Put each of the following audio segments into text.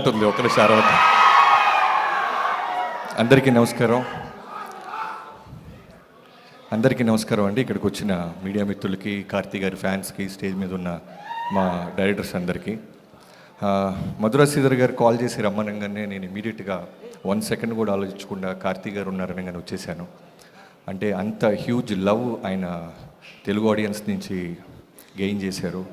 అంటుంది ఒకరి శారవత. అందరికీ నమస్కారం అండి. ఇక్కడికి వచ్చిన మీడియా మిత్రులకి, కార్తీ గారి ఫ్యాన్స్కి, స్టేజ్ మీద ఉన్న మా డైరెక్టర్స్ అందరికీ. మధురా శ్రీధర్ గారు కాల్ చేసి రమ్మనగానే నేను ఇమీడియట్గా 1 సెకండ్ కూడా ఆలోచించకుండా కార్తీ గారు ఉన్నారనగానే వచ్చేసాను. అంటే అంత హ్యూజ్ లవ్ ఆయన తెలుగు ఆడియన్స్ నుంచి గెయిన్ చేశారు.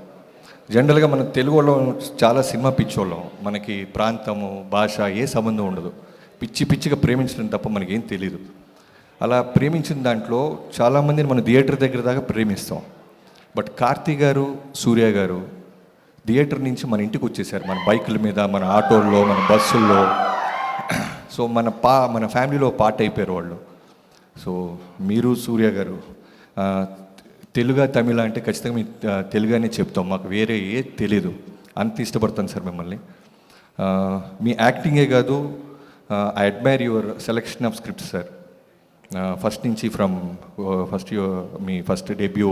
జనరల్గా మన తెలుగు వాళ్ళం చాలా సినిమా పిచ్చోళ్ళం. మనకి ప్రాంతము, భాష ఏ సంబంధం ఉండదు. పిచ్చిగా ప్రేమించడం తప్ప మనకేం తెలీదు. అలా ప్రేమించిన దాంట్లో చాలామందిని మనం థియేటర్ దగ్గర దాకా ప్రేమిస్తాం. బట్ కార్తీ గారు, సూర్య గారు థియేటర్ నుంచి మన ఇంటికి వచ్చేసారు. మన బైకుల మీద, మన ఆటోల్లో, మన బస్సుల్లో. సో మన ఫ్యామిలీలో పార్ట్ అయిపోయారు వాళ్ళు. సో మీరు సూర్య గారు తెలుగు, తమిళ అంటే ఖచ్చితంగా మీ తెలుగునే చెప్తాం. మాకు వేరే ఏ తెలీదు. అంత ఇష్టపడతాను సార్ మిమ్మల్ని. మీ యాక్టింగే కాదు, I admire your selection of script sir. First నుంచి మీ ఫస్ట్ డెబ్యూ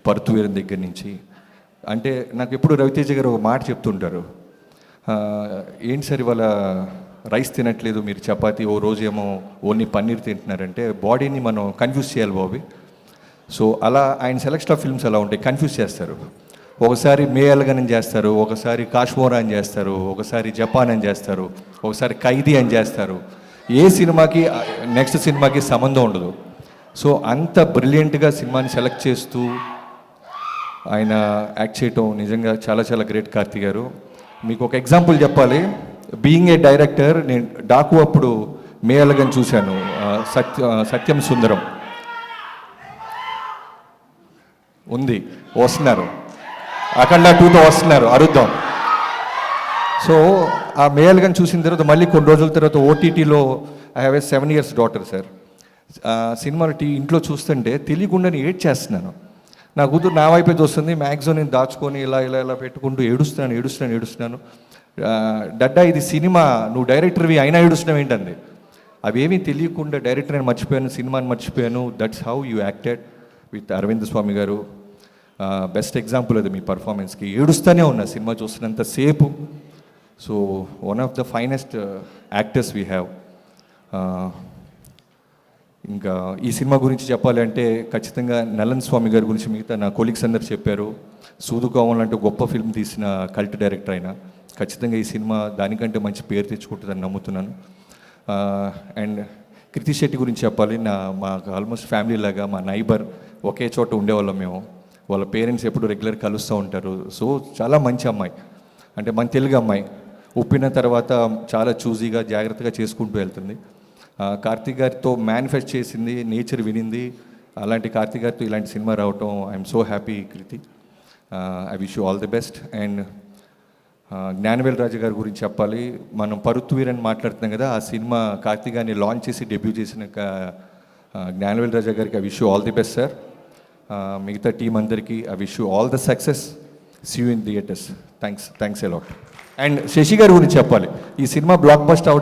పరుతువీరం దగ్గర నుంచి. అంటే నాకు ఎప్పుడు రవితేజ గారు ఒక మాట చెప్తుంటారు, ఏంటి సార్ ఇవాళ రైస్ తినట్లేదు, మీరు చపాతీ, ఓ రోజు ఏమో ఓన్లీ పన్నీర్ తింటున్నారంటే బాడీని మనం కన్ఫ్యూజ్ చేయాలి బాబీ. సో అలా ఆయన సెలెక్షన్ ఆఫ్ ఫిల్మ్స్ అలా ఉంటాయి, కన్ఫ్యూజ్ చేస్తారు. ఒకసారి మే అలగన్ అని చేస్తారు, ఒకసారి కాశ్మోరా అని చేస్తారు, ఒకసారి జపాన్ అని చేస్తారు, ఒకసారి ఖైదీ అని చేస్తారు. ఏ సినిమాకి నెక్స్ట్ సినిమాకి సంబంధం ఉండదు. సో అంత బ్రిలియంట్గా సినిమాని సెలెక్ట్ చేస్తూ ఆయన యాక్ట్ చేయటం నిజంగా చాలా గ్రేట్ కార్తీ గారు. మీకు ఒక ఎగ్జాంపుల్ చెప్పాలి. బీయింగ్ ఏ డైరెక్టర్, నేను డాకు అప్పుడు మే అలగన్ చూశాను, సత్యం సుందరం ఉంది, వస్తున్నారు, అఖండ 2తో వస్తున్నారు, అరుద్దాం. సో ఆ మే అలగన్ చూసిన తర్వాత మళ్ళీ కొన్ని రోజుల తర్వాత ఓటీటీలో I have a 7 years daughter sir. సినిమాలు ఇంట్లో చూస్తుంటే తెలియకుండానే ఏడ్చేస్తున్నాను. నా కూతురు నా వైపే చూస్తుంది, మ్యాక్సిమం నేను దాచుకొని ఇలా పెట్టుకుంటూ ఏడుస్తున్నాను. డడ్డా ఇది సినిమా, నువ్వు డైరెక్టర్వి అయినా ఏడుస్తున్నావు ఏంటండి. అవేమీ తెలియకుండా డైరెక్టర్ నేను మర్చిపోయాను, సినిమాని మర్చిపోయాను. That's how you acted with Arvind Swamy garu. Best example అది మీ పర్ఫార్మెన్స్కి. ఏడుస్తూనే ఉన్నా సినిమా చూస్తున్నంత సేపు. So one of the finest actors we have. ఇంకా ఈ సినిమా గురించి చెప్పాలి అంటే ఖచ్చితంగా నలన్ స్వామి గారి గురించి మిగతా నా కొలీగ్స్ అందరు చెప్పారు. సూదుకోవం లాంటి గొప్ప ఫిల్మ్ తీసిన కల్ట్ డైరెక్టర్ అయినా ఖచ్చితంగా ఈ సినిమా దానికంటే మంచి పేరు తెచ్చుకుంటుందని నమ్ముతున్నాను. అండ్ కృతి శెట్టి గురించి చెప్పాలి. మాకు ఆల్మోస్ట్ ఫ్యామిలీ లాగా, మా నైబర్, ఒకే చోట ఉండేవాళ్ళం మేము. వాళ్ళ పేరెంట్స్ ఎప్పుడు రెగ్యులర్ కలుస్తూ ఉంటారు. సో చాలా మంచి అమ్మాయి, అంటే మన తెలుగు అమ్మాయి. ఉప్పిన తర్వాత చాలా చూజీగా, జాగ్రత్తగా చేసుకుంటూ వెళ్తుంది. కార్తీ గారితో మేనిఫెస్ట్ చేసింది, నేచర్ వినింది. అలాంటి కార్తీ గారితో ఇలాంటి సినిమా రావటం I'm so happy Kriti. I wish you all the best. And Gnanavel Raju garu గురించి చెప్పాలి. మనం పరుత్వీర్ అని మాట్లాడుతున్నాం కదా, ఆ సినిమా కార్తీ గారిని లాంచ్ చేసి డెబ్యూ చేసిన జ్ఞానవేల్ రాజా గారికి I wish you all the best sir. మిగతా టీం అందరికీ I wish you all the success. See you in theatres. Thanks a lot. And Sashi గారి గురించి చెప్పాలి. ఈ సినిమా బ్లాక్ బస్టర్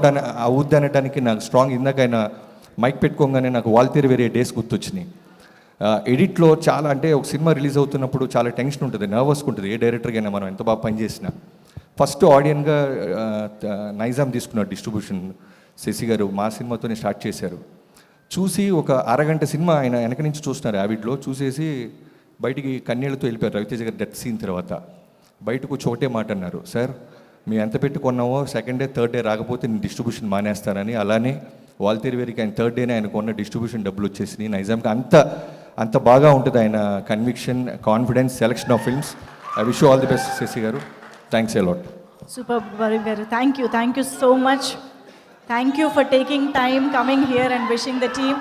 అవుద్ది అనడానికి నాకు స్ట్రాంగ్, ఇందాక ఆయన మైక్ పెట్టుకోగానే నాకు వాల్తేరు వేరే డేస్ గుర్తొచ్చినాయి. ఎడిట్లో చాలా, అంటే ఒక సినిమా రిలీజ్ అవుతున్నప్పుడు చాలా టెన్షన్ ఉంటుంది, నర్వస్గా ఉంటుంది. ఏ డైరెక్టర్కైనా మనం ఎంత బాగా పనిచేసినా. ఫస్ట్ ఆడియన్గా నైజాం తీసుకున్నారు డిస్ట్రిబ్యూషన్. శశి గారు మా సినిమాతోనే స్టార్ట్ చేశారు. చూసి ఒక అరగంట సినిమా ఆయన వెనక నుంచి చూస్తున్నారు యావిడ్లో. చూసేసి బయటికి కన్నీళ్లతో వెళ్ళిపోయారు. రవితేజ గారు డెత్ సీన్ తర్వాత బయటకు చోటే మాట అన్నారు, సార్ మేము ఎంత పెట్టి కొన్నామో సెకండ్ డే, థర్డ్ డే రాకపోతే నేను డిస్ట్రిబ్యూషన్ మానేస్తానని. అలానే వాల్తేరు వేరికి ఆయన థర్డ్ డేనే ఆయన కొన్న డిస్ట్రిబ్యూషన్ డబ్బులు వచ్చేసినాయి. నైజాంకి అంత బాగా ఉంటుంది ఆయన conviction, confidence, selection of films. I wish you all the best Sashi garu. Thanks a lot. Super Varun garu, thank you so much. Thank you for taking time, coming here and wishing the team.